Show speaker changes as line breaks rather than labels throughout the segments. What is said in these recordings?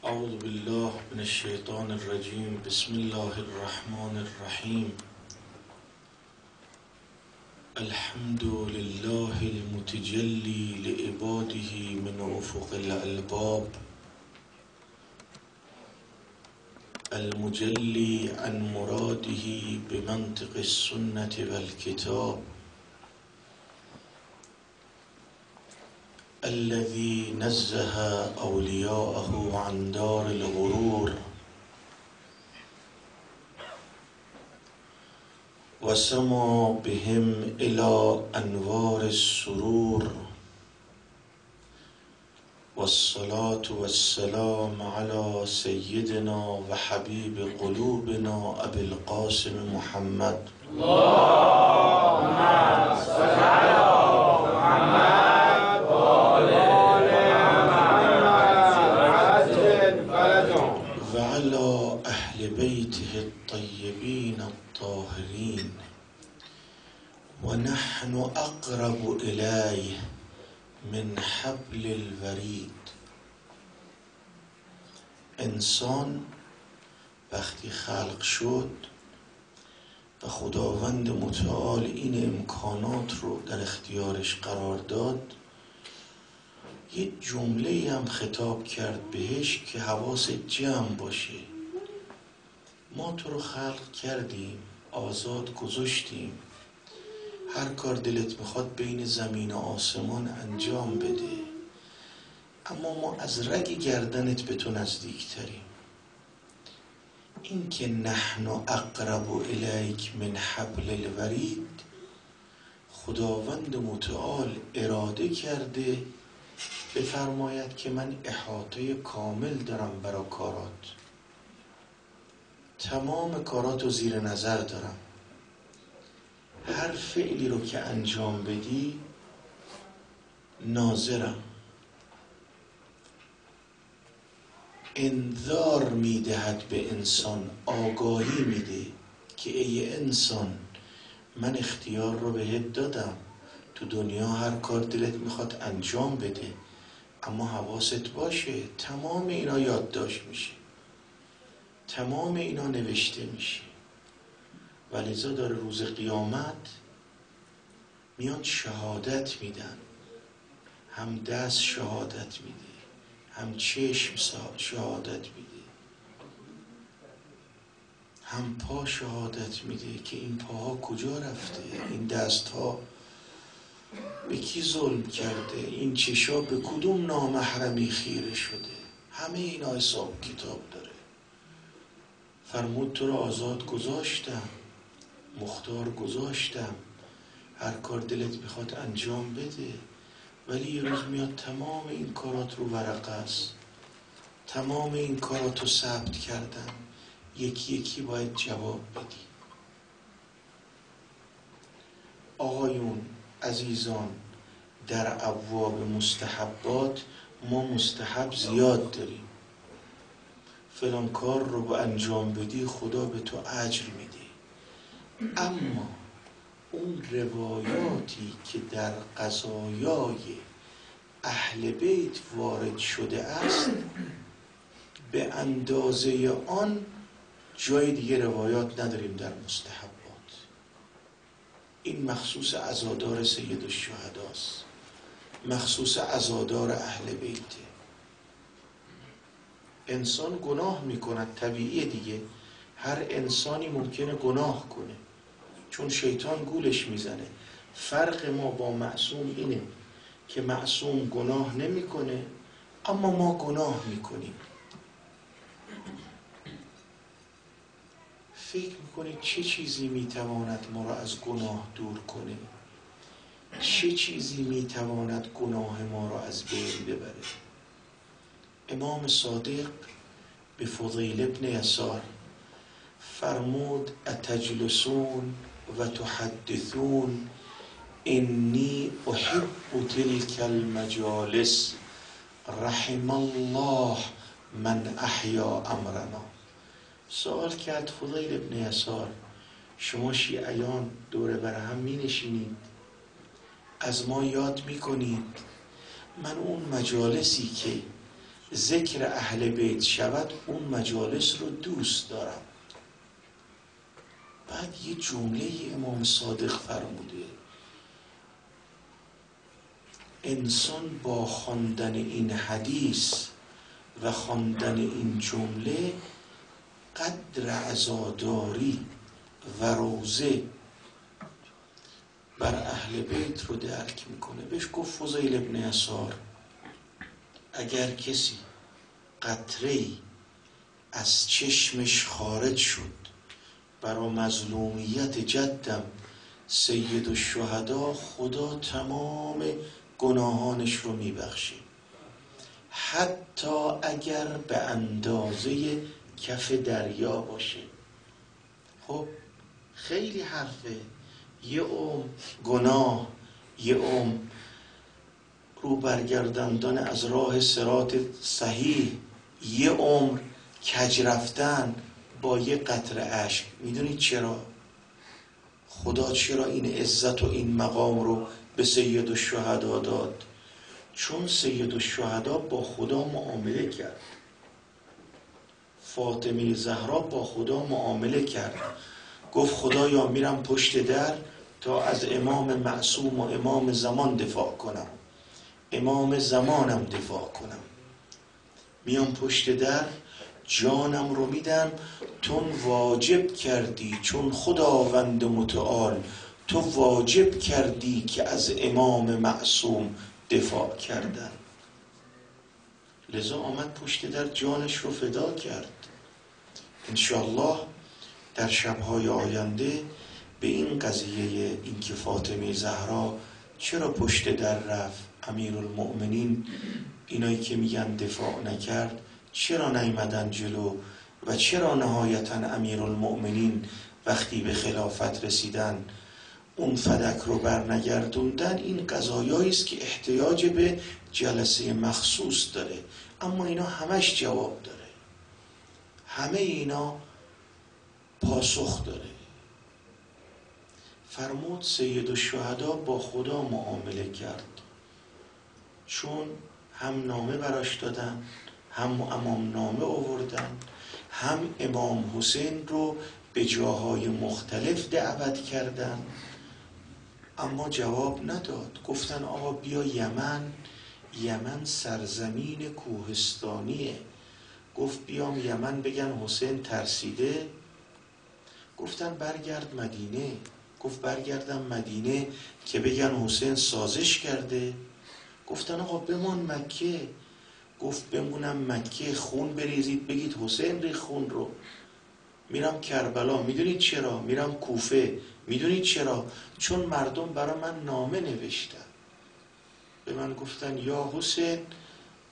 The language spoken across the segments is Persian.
اعوذ بالله من الشیطان الرجیم. بسم الله الرحمن الرحیم. الحمد لله المتجلی لعباده من افق الالباب، المجلی عن مراده بمنطق السنة والكتاب، الذي نزه أولياءه عن دار الغرور وسمى بهم إلى أنوار السرور، والصلاة والسلام على سيدنا وحبيب قلوبنا أبي القاسم محمد. اللهم صل على محمد وعلى أهل بيته الطيبين الطاهرين، ونحن أقرب إليه من حبل الورید. انسان وقتی خلق شد و خداوند متعال این امکانات رو در اختیارش قرار داد، یه جمله هم خطاب کرد بهش که حواس جمع باشه. ما تو رو خلق کردیم، آزاد گذاشتیم، هر کار دلت میخواد بین زمین و آسمان انجام بده، اما ما از رگ گردنت به تو نزدیکتریم. این که نحن اقرب الیک من حبل الورید، خداوند متعال اراده کرده بفرماید که من احاطه کامل دارم برای کارات، تمام کاراتو زیر نظر دارم، هر فعلی رو که انجام بدی ناظرم. انذار میدهد به انسان، آگاهی میده که ای انسان من اختیار رو بهت دادم، تو دنیا هر کار دلت میخواد انجام بده، اما حواست باشه تمام اینا یادداشت میشه، تمام اینا نوشته میشه. ولذا داره روز قیامت میان شهادت میدن، هم دست شهادت میده، هم چشم شهادت میده، هم پا شهادت میده که این پاها کجا رفته، این دستها به کی ظلم کرده، این چشا به کدوم نامحرمی خیره شده. همه اینا حساب کتاب داره. فرمود تو رو آزاد گذاشتم، مختار گذاشتم، هر کار دلت میخواد انجام بده، ولی یه روز میاد تمام این کارات رو ورقه است، تمام این کارات رو ثبت کردم، یکی یکی باید جواب بدی. آقایون عزیزان، در ابواب مستحبات ما مستحب زیاد داریم. فلان کار رو با انجام بدی خدا به تو اجر میده، اما اون روایاتی که در قضایای اهل بیت وارد شده است به اندازه آن جای دیگه روایات نداریم در مستحبات. این مخصوص عزادار سید الشهداست، مخصوص عزادار اهل بیته. انسان گناه میکند، طبیعیه دیگه، هر انسانی ممکنه گناه کنه چون شیطان گولش میزنه. فرق ما با معصوم اینه که معصوم گناه نمیکنه اما ما گناه میکنیم. فکر میکنید چه چیزی میتواند ما را از گناه دور کنه؟ چه چیزی میتواند گناه ما را از بین ببره؟ امام صادق به فضیل ابن یسار فرمود اتجلسون و تحدثون انی احب تلك المجالس رحم الله من احیا امرنا. سوال کرد فضیل ابن یسار، شما شیعیان دوره بر هم می نشینید، از ما یاد می کنید، من اون مجالسی که ذکر اهل بیت شود اون مجالس رو دوست دارم. بعد یه جمله امام صادق فرموده انسان با خواندن این حدیث و خواندن این جمله قدر عزاداری و روزه بر اهل بیت رو درک میکنه. بهش گفت فضیل ابن یسار اگر کسی قطره‌ای از چشمش خارج شد برای مظلومیت جدم سید الشهدا، خدا تمام گناهانش رو میبخشه، حتی اگر به اندازه کف دریا باشه. خب خیلی حرفه، یه عمر گناه، یه عمر رو برگرداندن از راه صراط صحیح، یه عمر کج رفتن با یه قطره اشک. میدونید چرا؟ خدا چرا این عزت و این مقام رو به سید الشهدا داد؟ چون سید الشهدا با خدا معامله کرد. فاطمه زهرا با خدا معامله کرد، گفت خدایا میرم پشت در تا از امام معصوم و امام زمان دفاع کنم، امام زمانم دفاع کنم، میام پشت در جانم رو میدم، تون واجب کردی چون خداوند متعال تو واجب کردی که از امام معصوم دفاع کردن. لذا آمد پشت در جانش رو فدا کرد. انشاءالله در شبهای آینده به این قضیه این که فاطمه زهرا چرا پشت در رفت، امیرالمؤمنین اینایی که میگن دفاع نکرد چرا نیامدن جلو و چرا نهایتا امیرالمؤمنین وقتی به خلافت رسیدن اون فدک رو برنگردوندن، این قضایایی است که احتیاج به جلسه مخصوص داره. اما اینا همش جواب داره، همه اینا پاسخ داره. فرمود سید الشهدا با خدا معامله کرد، چون هم نامه براش دادن، هم امام نامه آوردن، هم امام حسین رو به جاهای مختلف دعوت کردن، اما جواب نداد. گفتن آقا بیا یمن، یمن سرزمین کوهستانیه. گفت بیام یمن بگن حسین ترسیده؟ گفتن برگرد مدینه. گفت برگردم مدینه که بگن حسین سازش کرده؟ گفتن آقا بمان مکه. گفت بمونم مکه، خون بریزید بگید حسین ریخ خون رو. میرم کربلا، میدونید چرا؟ میرم کوفه، میدونید چرا؟ چون مردم برای من نامه نوشتن، به من گفتن یا حسین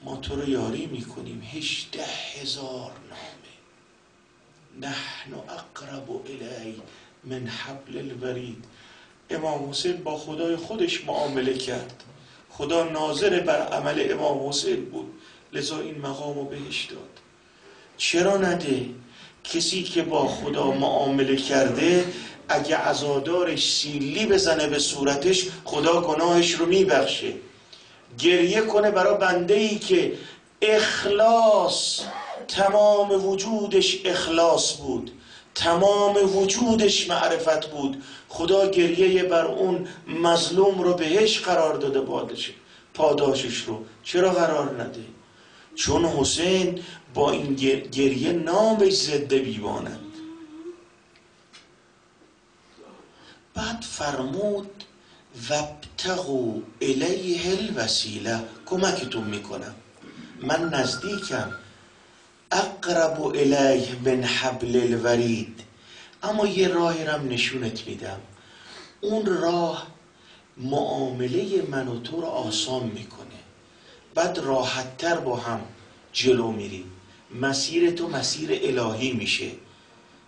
ما تو رو یاری میکنیم، 18,000 نامه، نحن اقرب الی من حبل الورید. امام حسین با خدای خودش معامله کرد، خدا ناظر بر عمل امام حسین بود، لذا این مقام رو بهش داد. چرا نده؟ کسی که با خدا معامله کرده اگه عزادارش سیلی بزنه به صورتش خدا گناهش رو میبخشه. گریه کنه برای بنده‌ای که اخلاص، تمام وجودش اخلاص بود، تمام وجودش معرفت بود، خدا گریه بر اون مظلوم رو بهش قرار داده، پاداشش رو چرا قرار نده؟ چون حسین با این گریه نامش ضد بیوانند. بعد فرمود وابتغوا الیه الوسیله، کمکتون میکنم، من نزدیکم، اقرب الیه من حبل الورید، اما یه راهی رم نشونت میدم، اون راه معامله من و تو رو آسان میکنه، بعد راحت‌تر با هم جلو میریم، مسیر تو مسیر الهی میشه.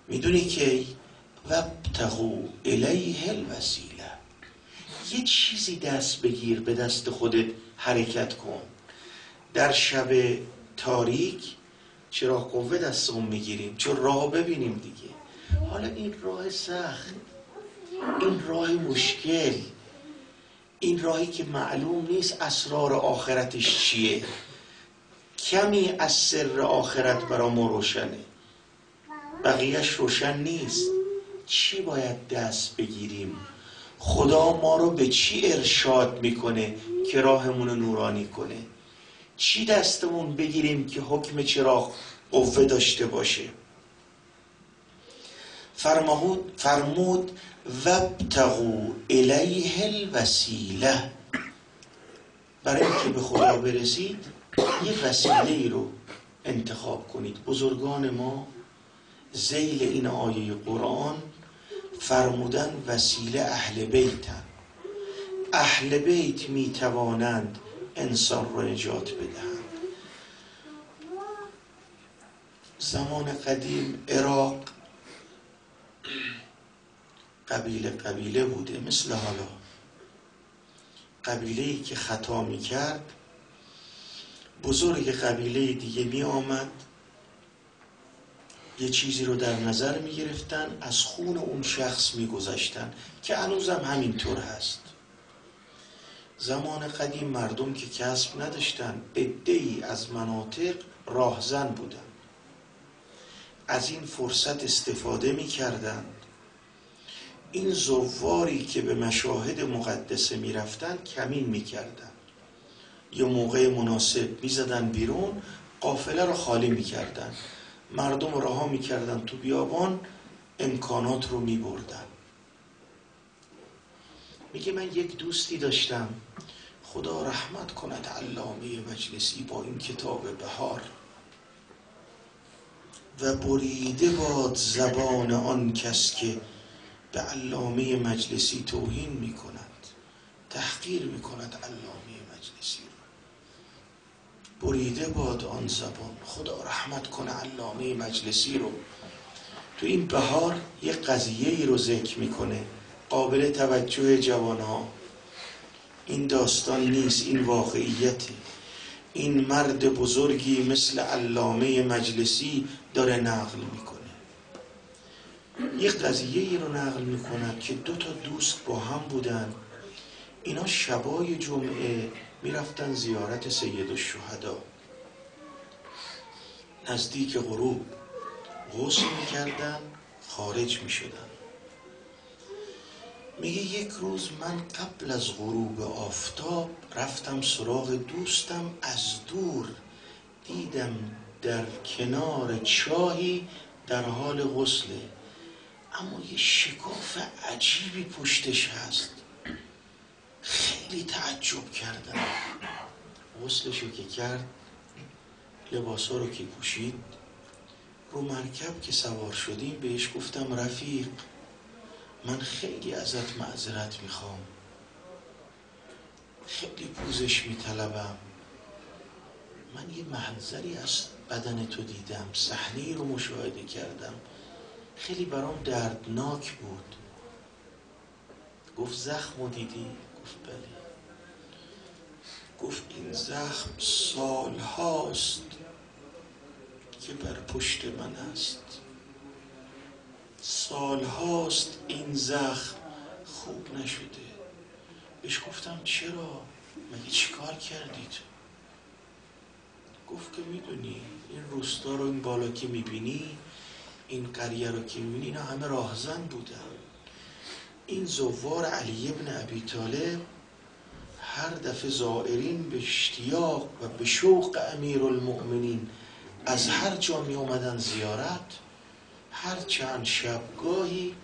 میدونی که وابتغوا الیه الوسیله، یه چیزی دست بگیر، به دست خودت حرکت کن. در شب تاریک چراغ قوه دستمون میگیریم چون راه ببینیم دیگه. حالا این راه سخت، این راه مشکل، این راهی که معلوم نیست اسرار آخرتش چیه، کمی از سر آخرت برا ما روشنه، بقیهش روشن نیست. چی باید دست بگیریم؟ خدا ما رو به چی ارشاد میکنه که راهمون رو نورانی کنه؟ چی دستمون بگیریم که حکم چراغ قوه داشته باشه؟ فرمود وابتغوا الیه الوسیله، برای اینکه به خدا برسید یه وسیله رو انتخاب کنید. بزرگان ما ذیل این آیه قرآن فرمودن وسیله اهل بیتن. اهل بیت می توانند انسان را نجات بدهند. زمان قدیم عراق قبیله بوده، مثل حالا قبیله‌ای که خطا می کرد بزرگ قبیله دیگه می آمد یه چیزی رو در نظر می گرفتن، از خون اون شخص می گذشتن که هنوزم همینطور هست. زمان قدیم مردم که کسب نداشتن، عده‌ای از مناطق راهزن بودن، از این فرصت استفاده می کردن. این زواری که به مشاهد مقدسه می رفتن کمین می کردن، یه موقع مناسب می زدن بیرون، قافله رو خالی می کردن، مردم رها می کردن تو بیابان، امکانات رو می بردن. میگه من یک دوستی داشتم، خدا رحمت کند علامه مجلسی، با این کتاب بهار، و بریده باد زبان آن کس که به علامه مجلسی توهین می کند، تحقیر می کند علامه مجلسی رو. بریده باد آن زبان، خدا رحمت کنه علامه مجلسی رو. تو این بهار یه قضیه‌ای رو ذکر میکنه قابل توجه جوانها. این داستان نیست، این واقعیته. این مرد بزرگی مثل علامه مجلسی داره نقل میکنه. یه قضیه‌ای رو نقل میکنه که 2 دوست با هم بودن. اینا شبای جمعه میرفتن زیارت سید الشهدا. نزدیک غروب غسل میکردن، خارج میشدن. میگه یک روز من قبل از غروب آفتاب رفتم سراغ دوستم، از دور دیدم در کنار چاهی در حال غسله، اما یه شکاف عجیبی پشتش هست. خیلی تعجب کردم. غسلشو که کرد، لباسا رو که پوشید، رو مرکب که سوار شدیم بهش گفتم رفیق، من خیلی ازت معذرت میخوام، خیلی پوزش میطلبم، من یه منظری از بدن تو دیدم، صحنه‌ای رو مشاهده کردم، خیلی برام دردناک بود. گفت زخمو دیدی؟ گفت بله. گفت این زخم سال هاست که بر پشت من است، سال هاست این زخم خوب نشده. بهش گفتم چرا؟ مگه چیکار کردی تو؟ گفت که میدونی این روستا رو این بالا که میبینی، این قریه رو که میبینی، اینا همه راهزن بودن. این زوار علی ابن ابی طالب هر دفعه زائرین به اشتیاق و به شوق امیرالمؤمنین از هر جا می اومدن زیارت، هر چند شبگاهی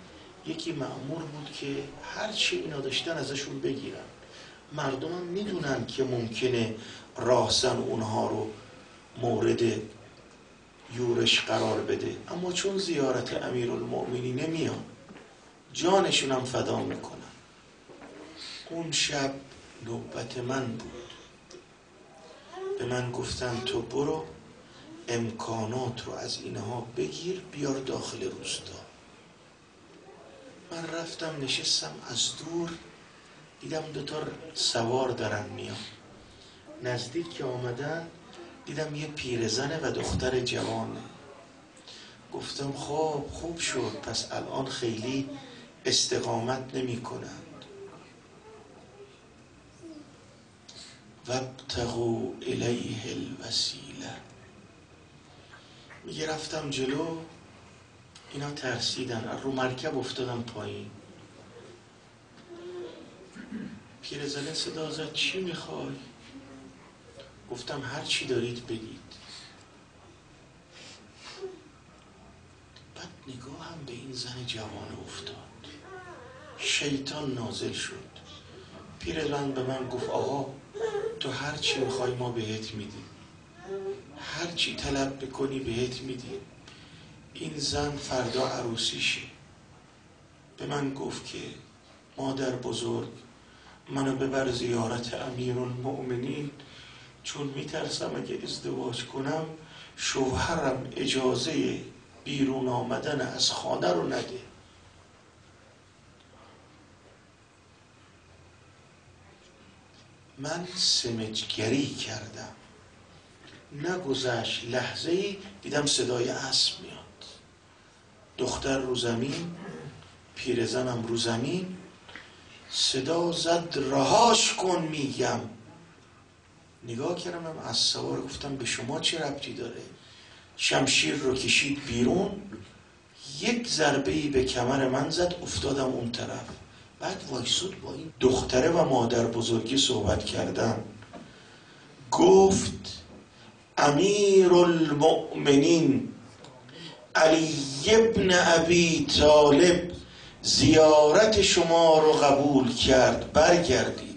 یکی مأمور بود که هر چی اینا داشتن ازشون بگیرن. مردم هم میدونن که ممکنه راهزن اونها رو مورد یورش قرار بده، اما چون زیارت امیرالمؤمنین میان، جانشون هم فدا میکنن. اون شب نوبت من بود. به من گفتن تو برو امکانات رو از اینها بگیر بیار داخل روستا. من رفتم نشستم، از دور دیدم 2 سوار دارن میان. نزدیک که آمدن دیدم یه پیرزنه و دختر جوانه. گفتم خب خوب شد، پس الان خیلی استقامت نمی کنند. وابتغوا الیه الوسیله، میگه رفتم جلو، اینا ترسیدن، رو مرکب افتادم پایین. پیرزنه صدا زد چی میخوای؟ گفتم هر چی دارید بگید. بعد نگاهم به این زن جوان افتاد، شیطان نازل شد. پیرزن به من گفت آقا تو هر چی میخوای ما بهت میدیم، هر چی طلب بکنی بهت میدیم. این زن فردا عروسیشه. به من گفت که مادر بزرگ منو ببر زیارت امیرالمؤمنین، چون میترسم اگه ازدواج کنم شوهرم اجازه بیرون آمدن از خانه رو نده. من سمجگری کردم، نگذشت لحظه ای دیدم صدای اسب میاد، دختر رو زمین، پیرزنم رو زمین. صدا زد رهاش کن میگم. نگاه کردم از سوار، گفتم به شما چه ربطی داره؟ شمشیر رو کشید بیرون، یک ضربه‌ای به کمر من زد، افتادم اون طرف. بعد وایسود با این دختره و مادر بزرگی صحبت کردن. گفت امیرالمؤمنین علی ابن ابی طالب زیارت شما رو قبول کرد، برگردید.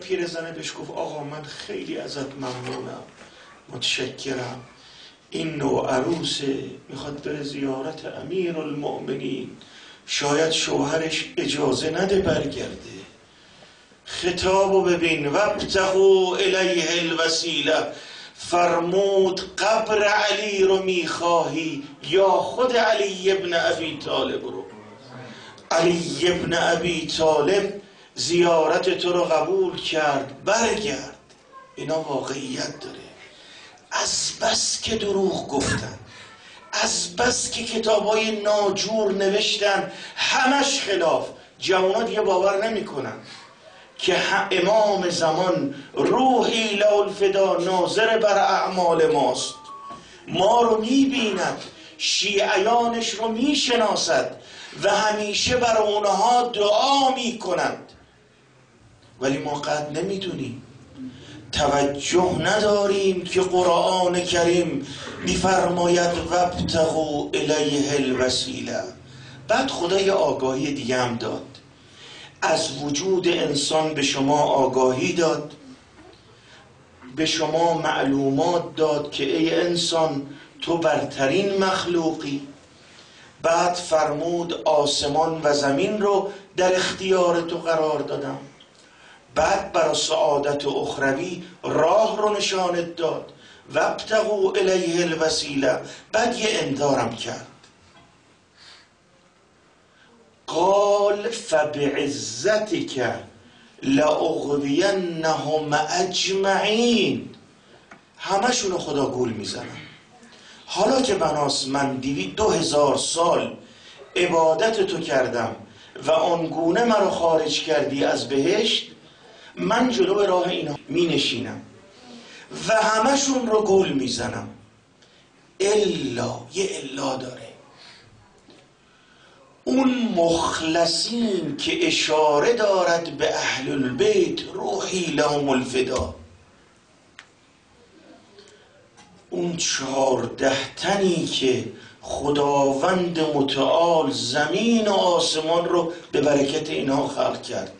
پیرزنه بهش گفت آقا من خیلی ازت ممنونم، متشکرم، این نوع عروسه میخواد بره زیارت امیرالمؤمنین، شاید شوهرش اجازه نده برگرده. خطابو ببین، وابتغوا الیه الوسیله، فرمود قبر علی رو میخواهی یا خود علی ابن ابی طالب رو؟ علی ابن ابی طالب زیارت تو رو قبول کرد، برگرد. اینا واقعیت داره. از بس که دروغ گفتن، از بس که کتابای ناجور نوشتن، همش خلاف، جوونا دیگه باور نمی کنن که امام زمان روحی له الفدا ناظر بر اعمال ماست، ما رو میبیند، شیعیانش رو میشناسد و همیشه بر اونها دعا میکنند، ولی ما قد نمیدونیم، توجه نداریم که قرآن کریم میفرماید وابتغوا الیه الوسیله. بعد خدا یه آگاهی دیگه هم داد، از وجود انسان به شما آگاهی داد، به شما معلومات داد که ای انسان تو برترین مخلوقی. بعد فرمود آسمان و زمین رو در اختیار تو قرار دادم. بعد برای سعادت اخروی راه رو نشانت داد، وابتغوا الیه الوسیله. بعد یه انذارم کرد، قال فبعزتک لاغوینهم اجمعین. همشونو خدا گول میزنم. حالا که بناس من 2000 سال عبادت تو کردم و آنگونه مرا خارج کردی از بهشت، من جلو راه اینا می نشینم و همشون رو گول میزنم، الا یه الا داره، اون مخلصین که اشاره دارد به اهل البیت روحی لهم الفدا، اون 14 تنی که خداوند متعال زمین و آسمان رو به برکت اینا خلق کرد.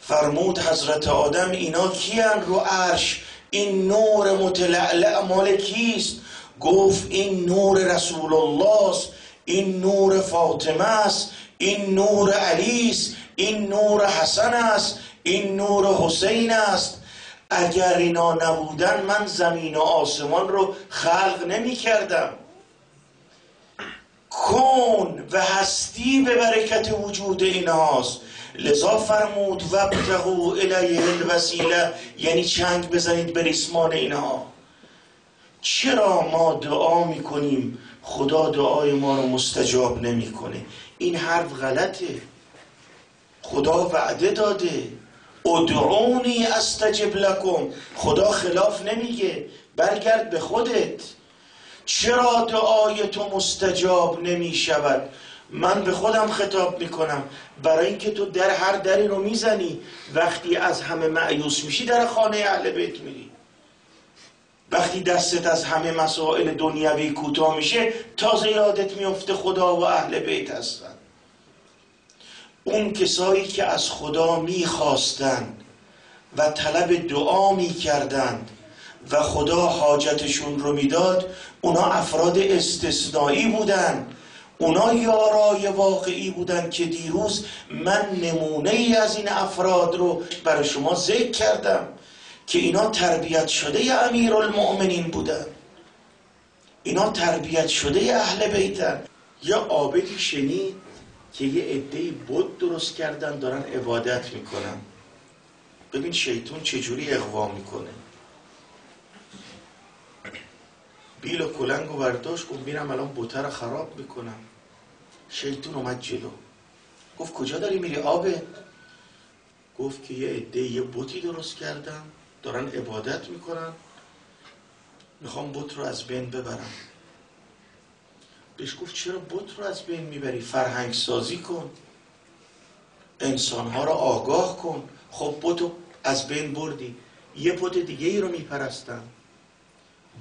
فرمود حضرت آدم اینا کیان رو عرش؟ این نور متلألأ مال کیست؟ گفت این نور رسول الله است، این نور فاطمه است، این نور علی است، این نور حسن است، این نور حسین است. اگر اینا نبودن من زمین و آسمان رو خلق نمی کردم. کون و هستی به برکت وجود ایناست. لذا فرمود وابتغوا الیه الوسیله، یعنی چنگ بزنید به ریسمان اینها. چرا ما دعا میکنیم خدا دعای ما رو مستجاب نمیکنه؟ این حرف غلطه. خدا وعده داده ادعونی استجب لکم، خدا خلاف نمیگه. برگرد به خودت. چرا دعای تو مستجاب نمی شود؟ من به خودم خطاب میکنم. برای اینکه تو در هر دری رو میزنی، وقتی از همه مایوس میشی در خانه اهل بیت میری. وقتی دستت از همه مسائل دنیوی کوتاه میشه، تازه یادت میفته خدا و اهل بیت هستن. اون کسایی که از خدا میخواستند و طلب دعا میکردند و خدا حاجتشون رو میداد، اونا افراد استثنایی بودن. اونا یارای واقعی بودن که دیروز من نمونه ای از این افراد رو برای شما ذکر کردم که اینا تربیت شده امیرالمؤمنین بودن، اینا تربیت شده اهل بیتن. یا عابدی شنید که یه عده‌ای بت درست کردن دارن عبادت میکنن. ببین شیطان چجوری اغوا میکنه. بیل و کلنگ و برداشت، گفت میرم الان بوته رو خراب میکنم. شیطان اومد جلو، گفت کجا داری میری عابد؟ گفت که یه عده یه بوتی درست کردن دارن عبادت میکنن، میخوام بوت رو از بین ببرم. بهش گفت چرا بوت رو از بین میبری؟ فرهنگ سازی کن، انسانها رو آگاه کن. خب بوت رو از بین بردی، یه بوت دیگه ای رو میپرستن.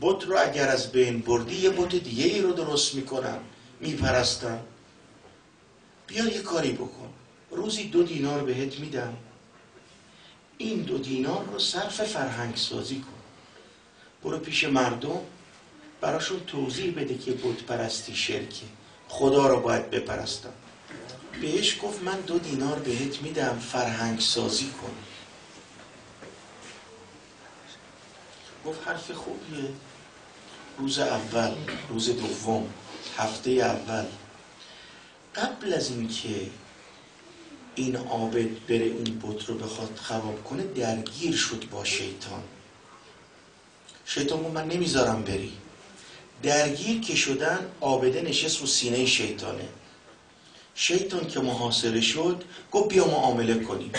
بت رو اگر از بین بردی، یه بت دیگه ای رو درست میکنن میپرستن. بیا یه کاری بکن، روزی 2 دینار بهت میدم، این 2 دینار رو صرف فرهنگ سازی کن. برو پیش مردم براشون توضیح بده که بت پرستی شرکه، خدا رو باید بپرستن. بهش گفت من 2 دینار بهت میدم، فرهنگ سازی کن. گفت حرف خوبیه. روز اول، روز دوم، هفته اول، قبل از اینکه این عابد بره این بت رو بخواد خراب کنه، درگیر شد با شیطان. شیطان گفت من نمیذارم بری. درگیر که شدن، عابده نشست رو سینه شیطانه. شیطان که محاصره شد، گفت بیا معامله کنیم.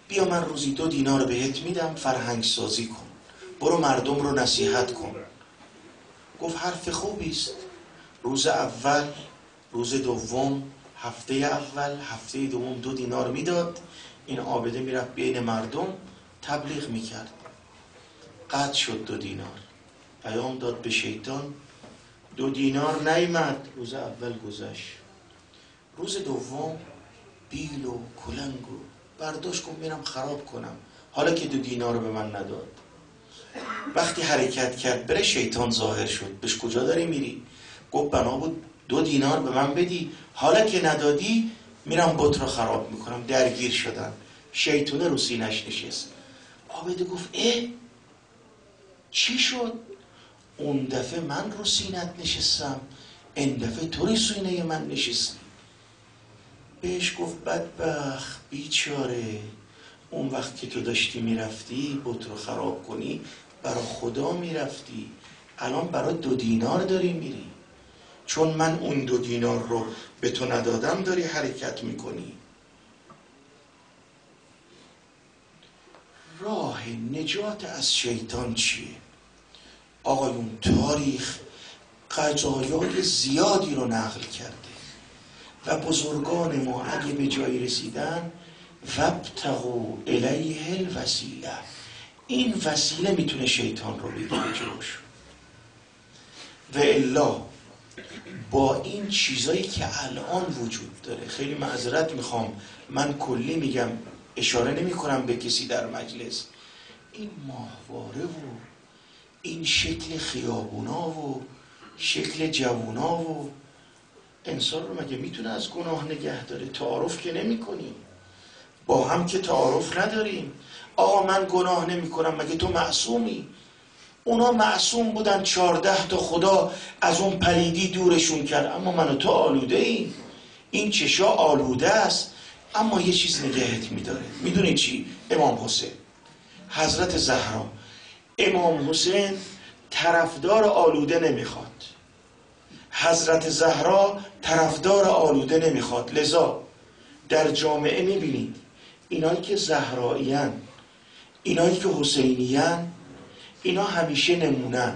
بیا من روزی 2 دینار بهت میدم، فرهنگ سازی کن، برو مردم رو نصیحت کن. گفت حرف خوبی است. روز اول، روز دوم، هفته اول، هفته دوم 2 دینار میداد. این عابده میرفت بین مردم تبلیغ میکرد. قطع شد 2 دینار. پیام داد به شیطان، 2 دینار نیامد. روز اول گذشت. روز دوم بیل و کلنگ و برداشت کن میرم خراب کنم، حالا که 2 دینار رو به من نداد. وقتی حرکت کرد بره، شیطان ظاهر شد. بهش کجا داری میری؟ گفت بنا بود 2 دینار به من بدی، حالا که ندادی میرم بت رو خراب میکنم. درگیر شدن. شیطان رو سینش نشست. عابده گفت چی شد؟ اون دفعه من رو سینت نشستم، این دفعه تو رو سینه من نشستی. بهش گفت بدبخت بیچاره، اون وقت که تو داشتی میرفتی بت رو خراب کنی، برای خدا میرفتی، الان برای 2 دینار داری میری. چون من اون 2 دینار رو به تو ندادم داری حرکت میکنی. راه نجات از شیطان چیه؟ آقایون تاریخ قضایای زیادی رو نقل کرده و بزرگان ما اگه به جایی رسیدن، وابتغوا الیه الوسیله، این وسیله میتونه شیطان رو بگیره جلوش. و الا با این چیزایی که الان وجود داره، خیلی معذرت میخوام من کلی میگم، اشاره نمی کنم به کسی در مجلس، این ماهواره و این شکل خیابونا و شکل جوونا و انسان رو مگه میتونه از گناه نگه داره؟ تعارف که نمی کنیم، با هم که تعارف نداریم. آقا من گناه نمی کنم، مگه تو معصومی؟ اونا معصوم بودن، 14 تا خدا از اون پلیدی دورشون کرد، اما من و تو آلوده ایم. این چشا آلوده است، اما یه چیز نگهت میداره. میدونی چی؟ امام حسین، حضرت زهرا. امام حسین طرفدار آلوده نمیخواد، حضرت زهرا طرفدار آلوده نمیخواد. لذا در جامعه میبینید اینایی که زهراییان، اینایی که حسینیان، اینا همیشه نمونن،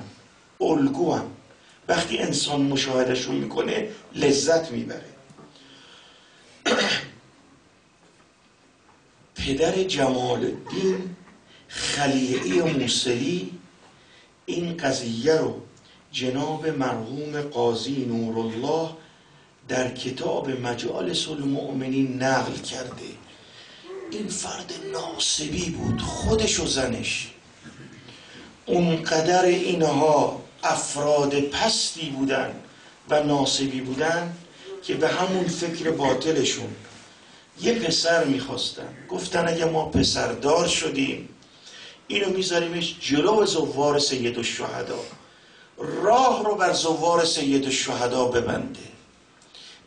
الگوان. وقتی انسان مشاهدهشون میکنه لذت میبره. پدر جمال الدین خلیعی موصلی این قضیه رو جناب مرحوم قاضی نورالله در کتاب مجالس المؤمنین نقل کرده. این فرد ناصبی بود، خودش و زنش. اونقدر اینها افراد پستی بودن و ناصبی بودن که به همون فکر باطلشون یه پسر میخواستن. گفتن اگه ما پسردار شدیم اینو میذاریمش جلو زوار سید الشهدا، راه رو بر زوار سید الشهدا ببنده.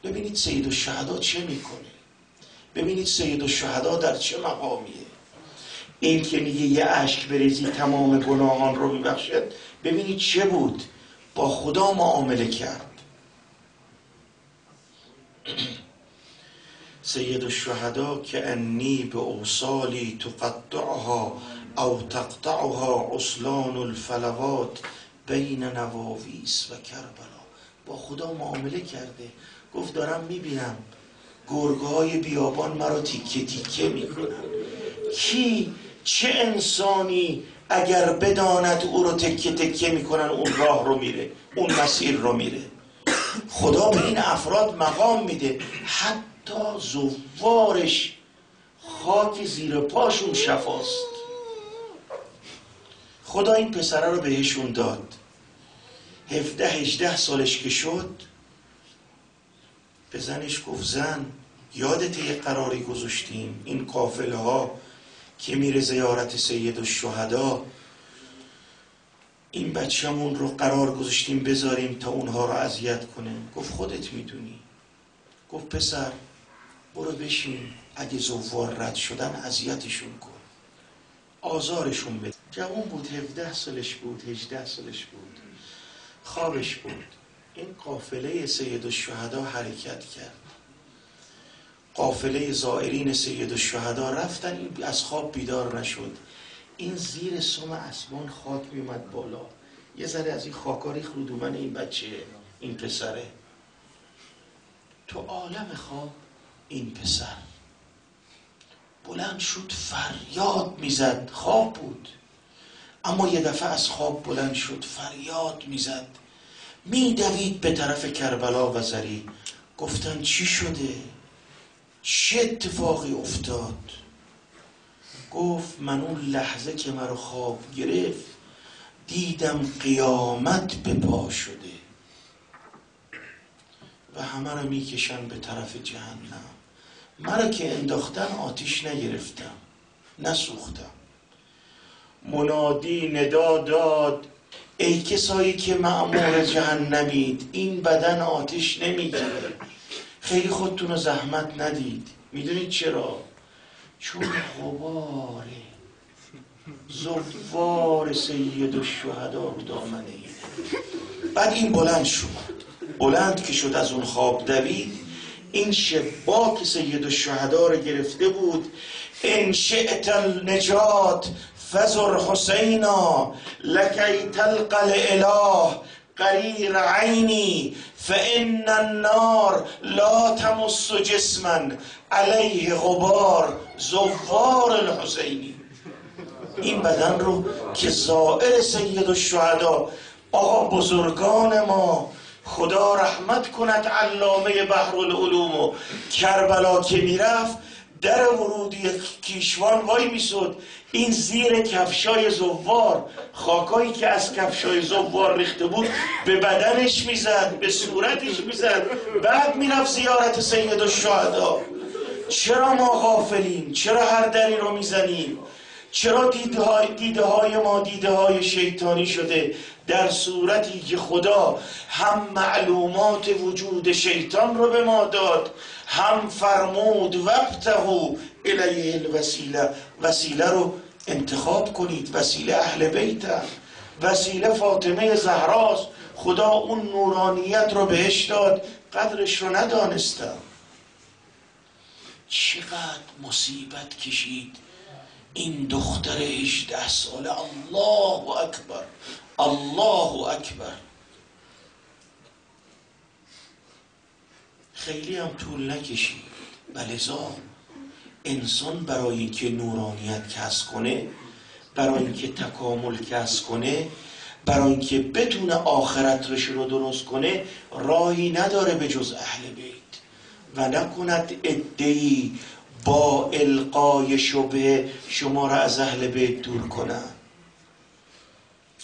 ببینید سید الشهدا چه میکنه، ببینید سید الشهدا در چه مقامیه. این که میگه یه اشک بریزی تمام گناهان رو میبخشد، ببینید چه بود، با خدا معامله کرد. سید الشهدا که انی به اوصالی تقطعها او تقطعها اصلان الفلوات بین نواویس و کربلا. با خدا معامله کرده. گفت دارم میبینم گرگهای بیابان مرا تیکه تیکه میکنن. کی، چه انسانی اگر بداند او رو تکه تکه میکنن اون راه رو میره، اون مسیر رو میره. خدا به این افراد مقام میده، حتی زوارش خاک زیر پاشون شفاست. خدا این پسره رو بهشون داد. 17-18 سالش که شد به زنش گفت زن یادت یه قراری گذاشتیم، این قافله ها که میره زیارت سید الشهدا، این بچه‌مون رو قرار گذاشتیم بذاریم تا اونها رو اذیت کنه. گفت خودت میدونی. گفت پسر برو بشین، اگه زوار رد شدن اذیتشون کن، آزارشون بده. جوان بود، 17 سالش بود، 18 سالش بود، خوابش بود. این قافله سید الشهدا حرکت کرد. قافله زائرین سید الشهدا رفتن، این از خواب بیدار نشد. این زیر سم اسمان خاک میومد بالا، یه ذره از این خاکا ریخت رو دومن این بچه، این پسره. تو عالم خواب این پسر بلند شد فریاد میزد. خواب بود اما یه دفعه از خواب بلند شد فریاد میزد، میدوید به طرف کربلا و زری. گفتن چی شده؟ چه اتفاقی افتاد؟ گفت من اون لحظه که مرا خواب گرفت دیدم قیامت به پا شده و همه رو میکشن به طرف جهنم. مرا که انداختن آتیش نگرفتم، نسوختم. منادی ندا داد ای کسایی که مأمور جهنمید، این بدن آتیش نمیگیره، خیلی خودتون رو زحمت ندید. میدونید چرا؟ چون غبار زوار سید الشهدا رو دامنه اینه. بعد این بلند شد، بلند که شد از اون خواب دوید. این شباک سید الشهدا رو گرفته بود. ان شئت النجات فزر حسینا لکی تلقى الاله قریر عینی فان النار لا تمس جسما علیه غبار زوار الحسینی. این بدن رو که زائر سید الشهدا، آقا بزرگان ما خدا رحمت کند، علامه بحرالعلوم و کربلا که میرفت در ورودی کیشوان وای میسود، این زیر کفشای زوار خاکایی که از کفشای زوار ریخته بود به بدنش میزد، به صورتش میزد، بعد میرفت زیارت سید الشهدا. چرا ما غافلیم؟ چرا هر دری رو میزنیم؟ چرا دیده های ما دیده های شیطانی شده، در صورتی که خدا هم معلومات وجود شیطان رو به ما داد، هم فرمود وابتغوا الیه الوسیله، وسیله رو انتخاب کنید. وسیله اهل بیت، وسیله فاطمه زهراست. خدا اون نورانیت رو بهش داد، قدرش رو ندانستم. چقدر مصیبت کشید این دختر 18 ساله، الله اکبر الله اکبر. خیلی هم طول نکشید. ولذا انسان برای اینکه نورانیت کسب کنه، برای اینکه تکامل کسب کنه، برای اینکه بتونه آخرتش رو درست کنه، راهی نداره به جز اهل بیت و نکند ادعی با القای شبه شما را از اهل بیت دور کنن.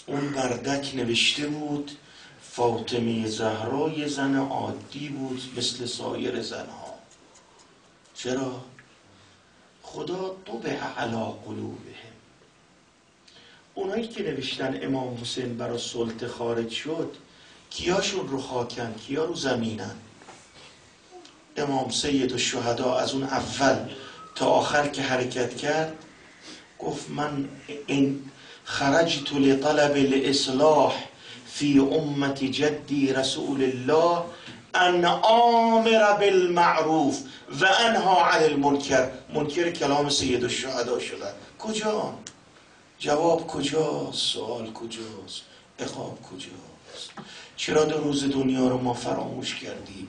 اون مردک نوشته بود فاطمه زهرا یه زن عادی بود مثل سایر زنها. چرا؟ خدا طبع علی قلوبهم. اونایی که نوشتن امام حسین برای سلطه خارج شد، کیاشون رو خاکن، کیا رو زمینن؟ امام سید الشهدا از اون اول تا آخر که حرکت کرد گفت من این خرجت لطلب الاصلاح فی امت جدی رسول الله ان آمر بالمعروف و انها عن المنکر. منکر کلام سید الشهدا شدن. کجا؟ جواب کجاست؟ سوال کجاست؟ عقاب کجاست؟ چرا در روز دنیا رو ما فراموش کردیم؟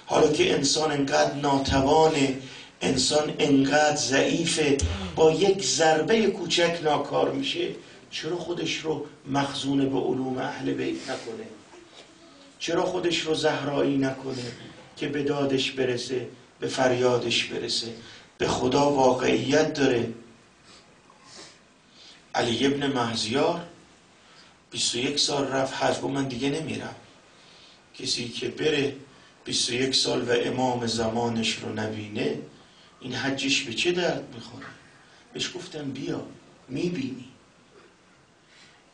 حالا که انسان انقدر ناتوانه، انسان انقدر ضعیفه، با یک ضربه کوچک ناکار میشه، چرا خودش رو مخزون به علوم اهل بیت نکنه؟ چرا خودش رو زهرایی نکنه که به دادش برسه، به فریادش برسه؟ به خدا واقعیت داره. علی ابن مهزیار 21 سال رفت حج، گفت من دیگه نمیرم. کسی که بره 21 سال و امام زمانش رو نبینه، این حجش به چه درد میخوره؟ بهش گفتم بیا میبینی.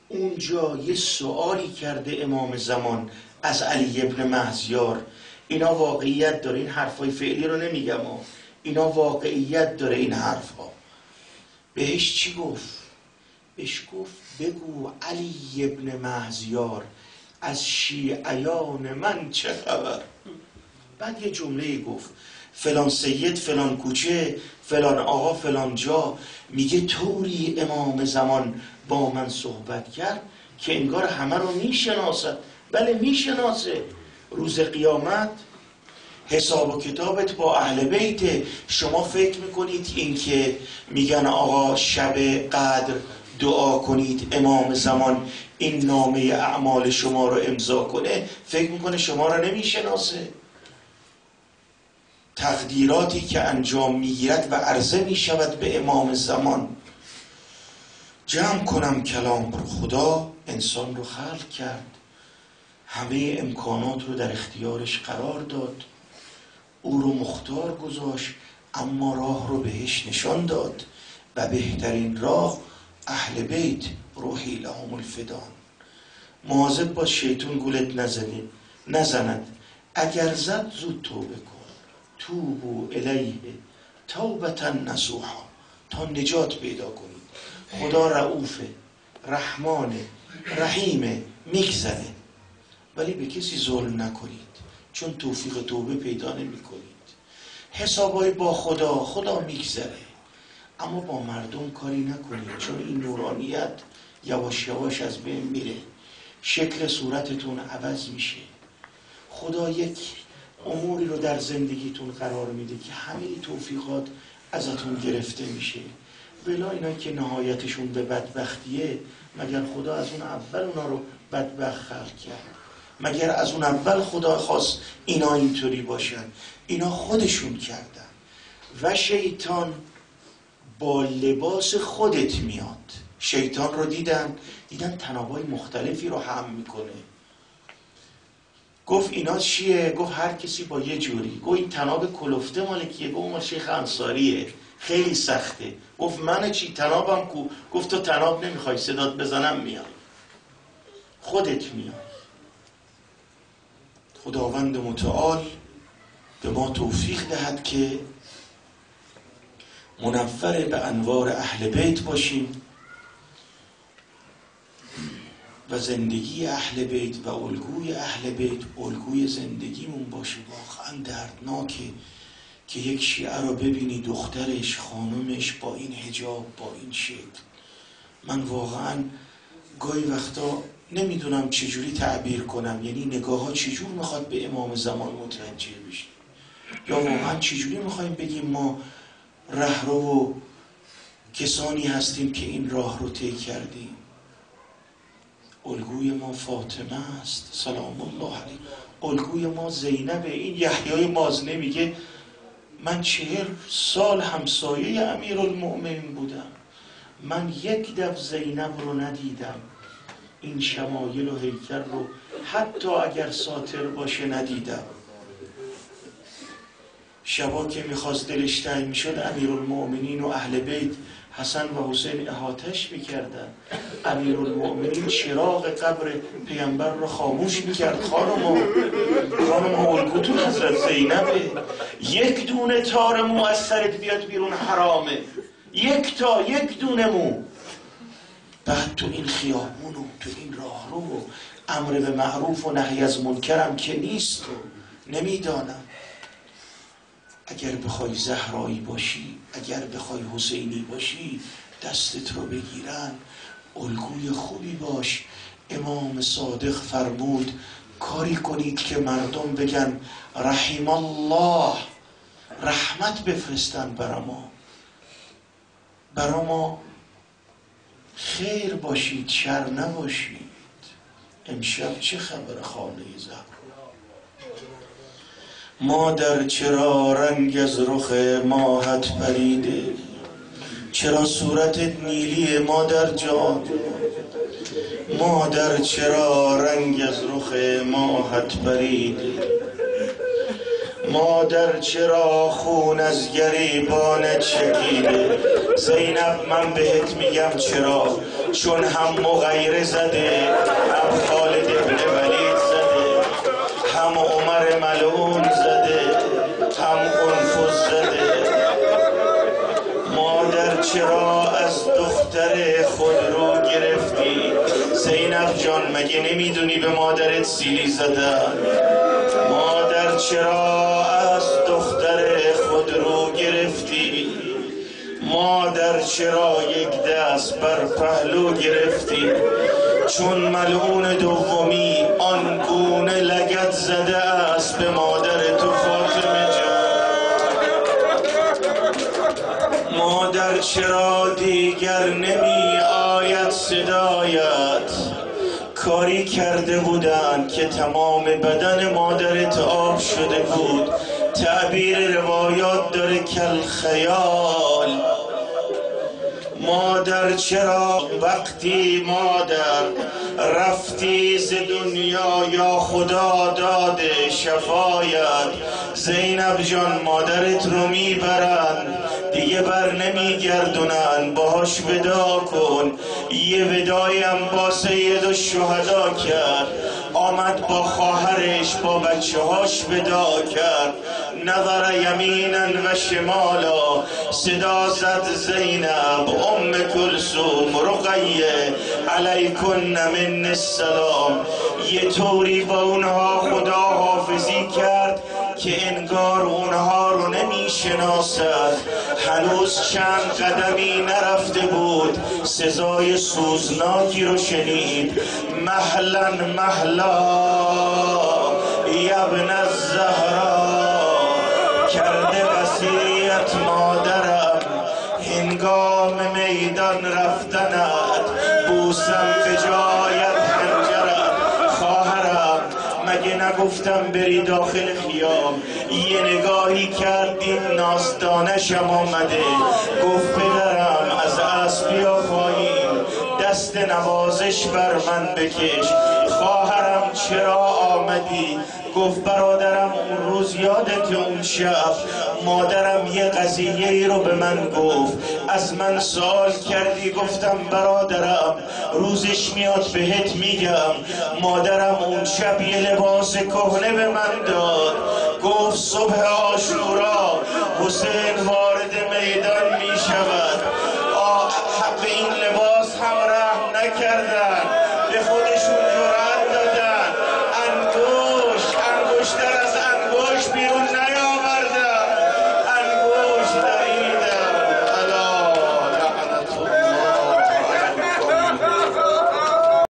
اونجا یه سوالی کرده امام زمان از علی ابن مهزیار. اینا واقعیت داره، این حرفای فعلی رو نمیگم، اینا واقعیت داره این حرفا. بهش چی گفت؟ بهش گفت بگو علی ابن مهزیار از شیعیان من چه خبر؟ بعد یه جمله گفت فلان سید فلان کوچه فلان آقا فلان جا میگه طوری امام زمان با من صحبت کرد که انگار همه رو میشناسد. بله میشناسه. روز قیامت حساب و کتابت با اهل بیت. شما فکر میکنید این که میگن آقا شب قدر دعا کنید امام زمان این نامه اعمال شما رو امضا کنه، فکر میکنه شما رو نمیشناسه؟ تقدیراتی که انجام میگیرد و عرضه میشود به امام زمان. جمع کنم کلام رو. خدا انسان رو خلق کرد، همه امکانات رو در اختیارش قرار داد، او رو مختار گذاشت، اما راه رو بهش نشان داد و بهترین راه اهل بیت روحی لهم الفدان. مواظب باش شیطون گولت نزند. اگر زد زود توبه کن. توبو الیه توبتا نصوحا، تا نجات پیدا کنید. خدا رؤوفه، رحمانه، رحیمه، میگذره، ولی به کسی ظلم نکنید چون توفیق توبه پیدا نمی کنید. حسابای با خدا میگذره، اما با مردم کاری نکنید چون این نورانیت یواش یواش از بین میره، شکل صورتتون عوض میشه. خدا یک اموری رو در زندگیتون قرار میده که همه توفیقات ازتون گرفته میشه. ولی اینا که نهایتشون به بدبختیه، مگر خدا از اون اول اونا رو بدبخت خلق کرد؟ مگر از اون اول خدا خواست اینا اینطوری باشن؟ اینا خودشون کردن. و شیطان با لباس خودت میاد. شیطان رو دیدن تنابای مختلفی رو هم میکنه. گفت اینا چیه؟ گفت هر کسی با یه جوری. گفت این تناب کلفته مال کیه؟ گفت مال شیخ انصاریه، خیلی سخته. گفت من چی؟ تنابم کو؟ گفت تو تناب نمیخوای صدات بزنم میاد، خودت میاد. خداوند متعال به ما توفیق دهد که منور به انوار اهل بیت باشیم و زندگی اهل بیت و الگوی اهل بیت الگوی زندگیمون باشه. واقعا دردناکه که یک شیعه رو ببینی دخترش خانمش با این حجاب با این شکل. من واقعا گاهی وقتا نمیدونم چجوری تعبیر کنم، یعنی نگاه ها چجور میخواد به امام زمان متوجه بشه، یا واقعا چجوری میخوایم بگیم ما رهرو و کسانی هستیم که این راه رو طی کردیم. الگوی ما فاطمه است سلام الله علیه، الگوی ما زینبه. این یحیای مازنه میگه من 40 سال همسایه امیرالمؤمنین بودم، من یک دف زینب رو ندیدم، این شمایل و هیکل رو حتی اگر ساتر باشه ندیدم. شبا که میخواست دلش تنگ میشد امیرالمؤمنین و اهل بیت حسن و حسین احاطش میکردن، امیرالمؤمنین چراغ قبر پیامبر رو خاموش میکرد. خانم الگوتون حضرت زینبه، یک دونه تار مو از سرت بیاد بیرون حرامه، یک دونه مو. بعد تو این خیابون و تو این راهرو و امر به معروف و نهی از منکرم که نیست و نمیدانم. اگر بخوای زهرایی باشی، اگر بخوای حسینی باشی، دستت رو بگیرن. الگوی خوبی باش. امام صادق فرمود کاری کنید که مردم بگن رحم الله، رحمت بفرستن برا ما خیر باشید، شر نباشید. امشب چه خبر خانه زهرا؟ مادر چرا رنگ از رخ ماهت پریده، چرا صورتت نیلیه مادر جان؟ مادر چرا رنگ از رخ ماهت پریده، مادر چرا خون از گریبانت چکیده؟ زینب من بهت میگم چرا، چون هم مغیره زده، هم خالد ابن ولید زده، هم عمر ملعون زده، هم انفس زده. مادر چرا از دختر خود رو گرفتی؟ زینب جان مگه نمیدونی به مادرت سیلی زدن؟ مادر چرا از دختر خود رو گرفتی؟ مادر چرا یک دست بر پهلو گرفتی؟ چون ملعون دومی آنگونه لگد زده است به مادر تو فاطمه جان. مادر چرا دیگر نمی آید صدایت؟ کاری کرده بودند که تمام بدن مادرت آب شده بود، تعبیر روایات داره کل خیال. مادر چرا وقتی مادر رفتی ز دنیا یا خدا داده شفایت؟ زینب جان مادرت رو میبرن دیگه بر نمیگردونن، باهاش ودا کن. یه ودایم با سید الشهدا کرد، آمد با خواهرش با بچه هاش ودا کرد. نظر یمینا و شمالا، صدا زد زینب ام کلثوم رقیه علیکن من السلام. یه طوری با اونها خدا حافظی کرد که انگار اونها رو نمی شناسد. هنوز چند قدمی نرفته بود سزای سوزناکی رو شنید. مهلا مهلا ابن الزهرا، کرده وصیت مادرم هنگام میدان رفتنت، بوسم به جایت خنجرت. خواهرم مگه نگفتم بری داخل خیام؟ یه نگاهی کردیم ناستانشم آمده، گفت پدرم از اسب بیا پایین، دست نوازش بر من بکش. خواهرم چرا آمدی؟ گفت برادرم اون روز یادت اون شب مادرم یه قضیه رو به من گفت، از من سوال کردی، گفتم برادرم روزش میاد بهت میگم. مادرم اون شب یه لباس کهنه به من داد، گفت صبح عاشورا حسین وارد میدان